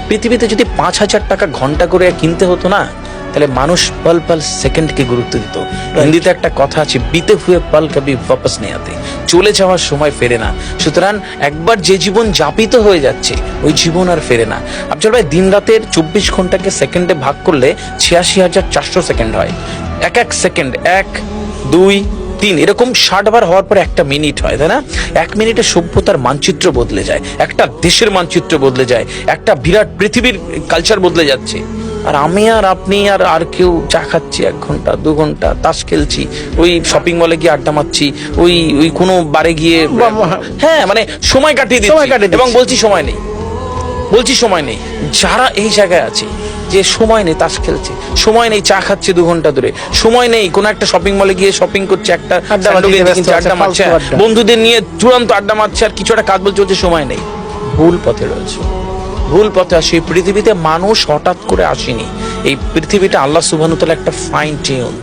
পৃথিবীতে যদি 5,000 টাকা ঘন্টা করে কিনতে হতো না, তাহলে মানুষ পল পল সেকেন্ডকে গুরুত্ব দিত। হিন্দিতে একটা কথা আছে, বিতে হুয়ে পল কবি ওয়াপস নেই আতে, চলে যাওয়ার সময় ফেরে না। সুতরাং একবার যে জীবন যাপিত হয়ে যাচ্ছে ওই জীবন আর ফেরে না। আফজল ভাই, দিন রাতের 24 ঘন্টাকে সেকেন্ডে ভাগ করলে 86,400 সেকেন্ড হয়। এক এক সেকেন্ড 1, 2, 3 এরকম 60 বার হওয়ার পরে একটা মিনিট হয়, তাই না? 1 মিনিটে সভ্যতার মানচিত্র বদলে যায়, একটা দেশের মানচিত্র বদলে যায়, একটা বিরাট পৃথিবীর কালচার বদলে যাচ্ছে। আর আমি আর আপনি আর কেউ চা খাচ্ছি 1 ঘন্টা 2 ঘন্টা, তাস খেলছি, ওই শপিং মলে গিয়ে আড্ডা মারছি, ওই কোনো বারে গিয়ে হ্যাঁ মানে সময় কাটিয়ে দিচ্ছি এবং বলছি সময় নেই, সময় নেই। যারা এই জায়গায় আছে যে সময় নেই, তাস খেলছে, সময় নেই, চা খাচ্ছে 2 ঘন্টা ধরে, সময় নেই, কোনো একটা শপিং মলে গিয়ে শপিং করছে, একটা আড্ডা মারছে, বন্ধুদের নিয়ে চূড়ান্ত আড্ডা মারছে, আর কিছু একটা কাজ বলছে, হচ্ছে সময় নেই। ভুল পথে রয়েছে, ভুল পথে আসে। এই পৃথিবীতে মানুষ হঠাৎ করে আসেনি, এই পৃথিবীটা আল্লাহ সুবহানাহু ওয়া তাআলা একটা ফাইন টিউন।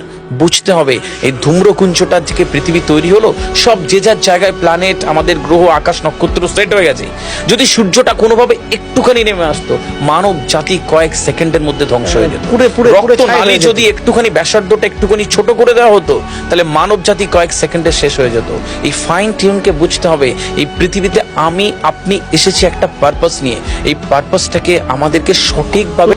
বুঝতে হবে এই ধূম্রকুঞ্জটা থেকে পৃথিবী তৈরি হলো, সব যে যার জায়গায় প্ল্যানেট, আমাদের গ্রহ, আকাশ, নক্ষত্র সেট হয়ে গেছে। যদি সূর্যটা কোনোভাবে একটুখানি নেমে আসতো, মানব জাতি কয়েক সেকেন্ডের মধ্যে ধ্বংস হয়ে যেত। রক্তনালী যদি একটুখানি ব্যাসার্ধটা একটুখানি ছোট করে দেওয়া হতো, তাহলে মানব জাতি কয়েক সেকেন্ডে শেষ হয়ে যেত। এই ফাইন টিউনকে বুঝতে হবে। এই পৃথিবীতে আমি আপনি এসেছি একটা পারপাস নিয়ে, এই পারপাসটাকে আমাদেরকে সঠিকভাবে